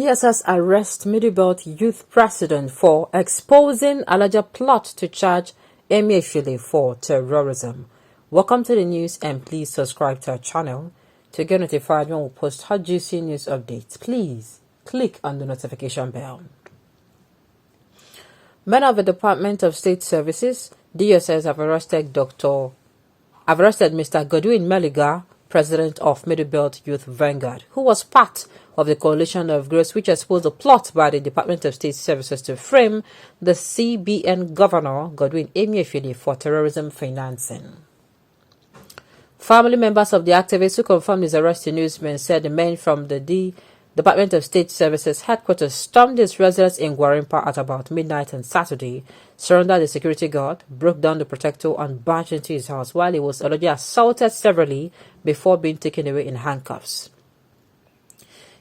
DSS arrest Middlebelt youth president for exposing alleged plot to charge Emefiele for terrorism. Welcome to the news and please subscribe to our channel to get notified when we post hot juicy news updates. Please click on the notification bell. Men of the Department of State Services, DSS, have arrested Mr. Godwin Meliga, president of Middlebelt Youth Vanguard, who was part of the coalition of groups which exposed a plot by the Department of State Services to frame the CBN governor, Godwin Emefiele, for terrorism financing. Family members of the activists who confirmed his arrest to newsmen said the men from the Department of State Services headquarters stormed his residence in Gwarimpa at about midnight on Saturday, surrounded the security guard, broke down the protector and barged into his house while he was already assaulted severally before being taken away in handcuffs.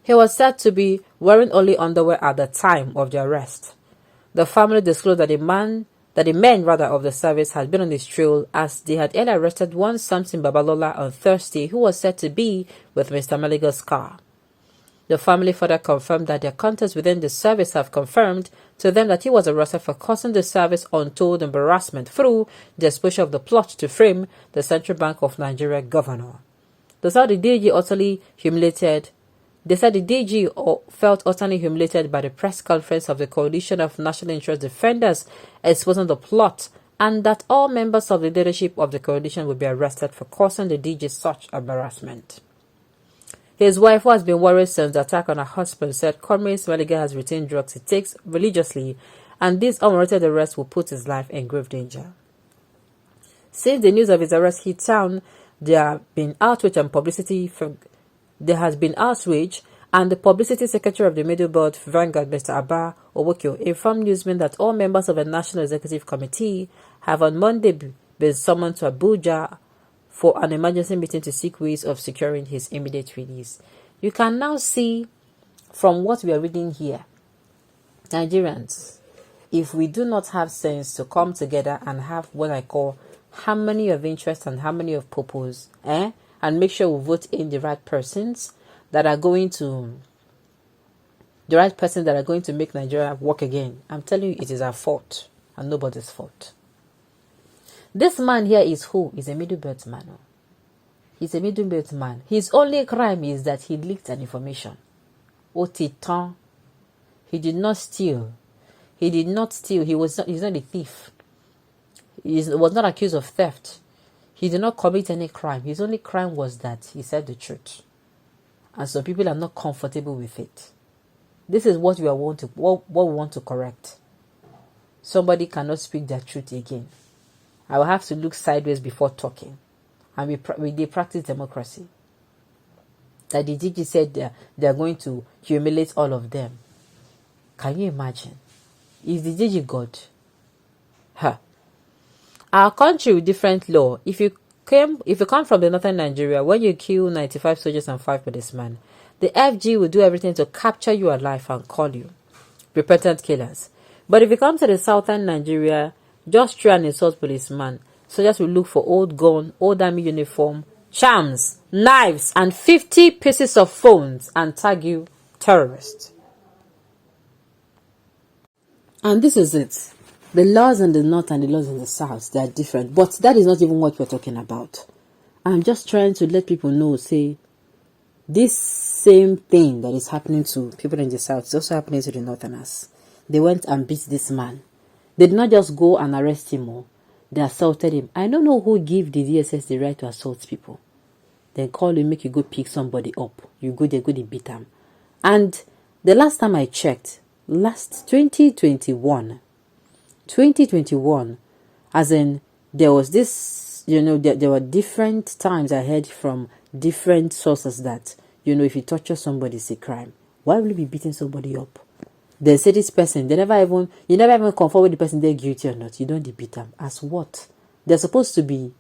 He was said to be wearing only underwear at the time of the arrest. The family disclosed that the men of the service had been on his trail as they had earlier arrested one Samson Babalola on Thursday who was said to be with Mr. Meliga's car. The family further confirmed that their contacts within the service have confirmed to them that he was arrested for causing the service untold embarrassment through the exposure of the plot to frame the Central Bank of Nigeria governor. They said the DG felt utterly humiliated by the press conference of the Coalition of National Interest Defenders exposing the plot, and that all members of the leadership of the coalition would be arrested for causing the DG such embarrassment. His wife, who has been worried since the attack on her husband, said Comrade Meliga has retained drugs he takes religiously, and this unwarranted arrest will put his life in grave danger. Since the news of his arrest hit town, there has been outrage, and the publicity secretary of the Middlebelt Vanguard, Mr. Abba Owokio, informed newsmen that all members of the National Executive Committee have on Monday been summoned to Abuja for an emergency meeting to seek ways of securing his immediate release. You can now see from what we are reading here, Nigerians, if we do not have sense to come together and have what I call harmony of interest and harmony of purpose, and make sure we vote in the right persons that are going to make Nigeria work again, I'm telling you, it is our fault and nobody's fault. This man here is who? He's a Middlebelt man. He's a Middlebelt man. His only crime is that he leaked an information. Otitan. He did not steal. He's not a thief. He was not accused of theft. He did not commit any crime. His only crime was that he said the truth. And some people are not comfortable with it. This is what we want to correct. Somebody cannot speak their truth again. I will have to look sideways before talking. And they practice democracy. That the DG said they are going to humiliate all of them. Can you imagine? Is the DG God? Our country with different law. If you come from the northern Nigeria, when you kill 95 soldiers and 5 policemen, the FG will do everything to capture you alive and call you repentant killers. But if you come to the southern Nigeria, just try and insult policeman, soldiers will look for old gun, old army uniform, charms, knives, and 50 pieces of phones and tag you terrorist. And this is it. The laws in the north and the laws in the south, they are different. But that is not even what we're talking about. I'm just trying to let people know, say, this same thing that is happening to people in the south is also happening to the northerners. They went and beat this man. They did not just go and arrest him, they assaulted him. I don't know who gave the DSS the right to assault people. Then call you, make you go pick somebody up. You go there, they beat them. And the last time I checked, last 2021, as in there was this, there were different times I heard from different sources that, if you torture somebody, it's a crime. Why will you be beating somebody up? They say this person, you never even confirm with the person they're guilty or not. You don't beat them. As what? There's supposed to be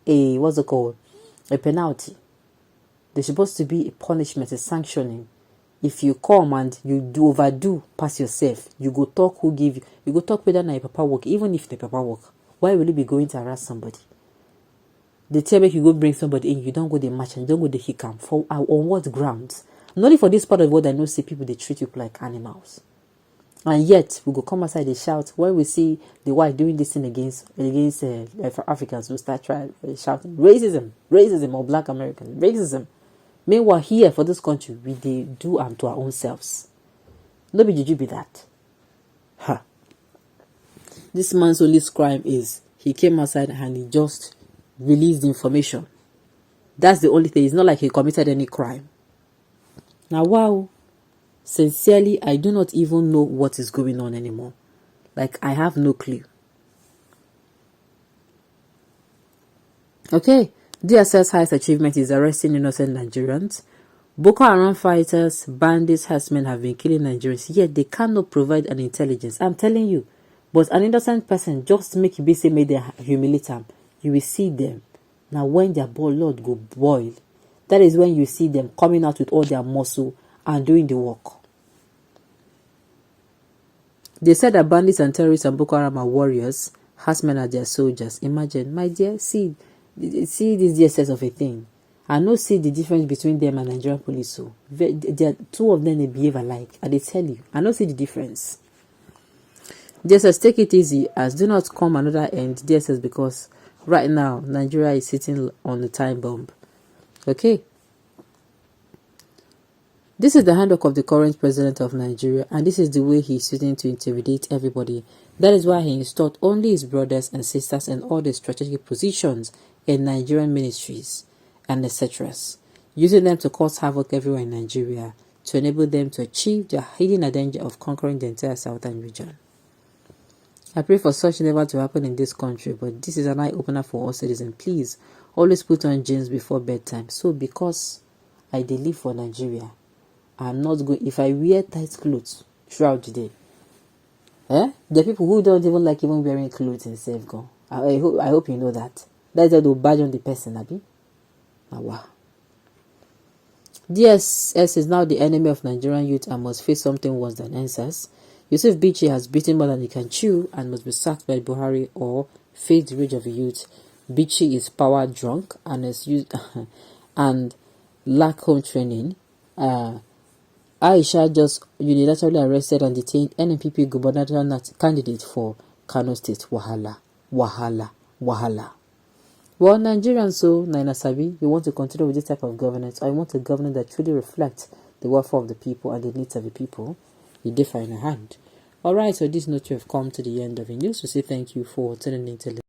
a, a penalty. There's supposed to be a punishment, a sanctioning. If you come and you overdo past yourself, you go talk you go talk whether na your papa work, even if the papa work. Why will you be going to harass somebody? They tell me you go bring somebody in, you don't go the match and you don't go the hikam. On what grounds? Not only for this part of the world, I know see people they treat you like animals. And yet, we go come outside and shout. When we see the white doing this thing against Africans, we start shouting, racism, racism, or black Americans, racism. Meanwhile, here for this country, we do to our own selves. Nobody did you be that. Ha. This man's only crime is he came outside and he just released information. That's the only thing. It's not like he committed any crime. Now, wow. Sincerely, I do not even know what is going on anymore. Like, I have no clue. Okay, DSS highest achievement is arresting innocent Nigerians. Boko Haram fighters, bandits, herdsmen have been killing Nigerians, yet they cannot provide an intelligence. I'm telling you. But an innocent person, just make you say, may they humiliate them. You will see them. Now, when their blood go boil, that is when you see them coming out with all their muscle and doing the work. They said that bandits and terrorists and Boko Haram are warriors, herdsmen are their soldiers. Imagine, my dear, see this DSS of a thing. I no see the difference between them and Nigerian police. So, two of them they behave alike, and they tell you, I no see the difference. DSS, take it easy, as do not come another end DSS, because right now Nigeria is sitting on the time bomb. Okay. This is the handbook of the current president of Nigeria, and this is the way he is using to intimidate everybody. That is why he installed only his brothers and sisters in all the strategic positions in Nigerian ministries and etc., using them to cause havoc everywhere in Nigeria to enable them to achieve their hidden agenda of conquering the entire southern region. I pray for such never to happen in this country, but this is an eye-opener for all citizens. Please, always put on jeans before bedtime. So, because I live for Nigeria, I'm not going. If I wear tight clothes throughout the day, there are people who don't even like even wearing clothes in safeguard. I hope you know that. That's how they badge on the person, Abi. Now, wow. DSS is now the enemy of Nigerian youth and must face something worse than answers. Yusuf Bichi has beaten more than he can chew and must be sacked by Buhari or face the rage of the youth. Bichi is power drunk and is used and lack home training. Aisha just unilaterally arrested and detained NNPP gubernatorial candidate for Kano State. Wahala. Well, Nigerians, so Naina Sabi, you want to continue with this type of governance, or you want a government that truly reflects the welfare of the people and the needs of the people, you differ in a hand. Alright, so this note, you have come to the end of the news. We say thank you for tuning in to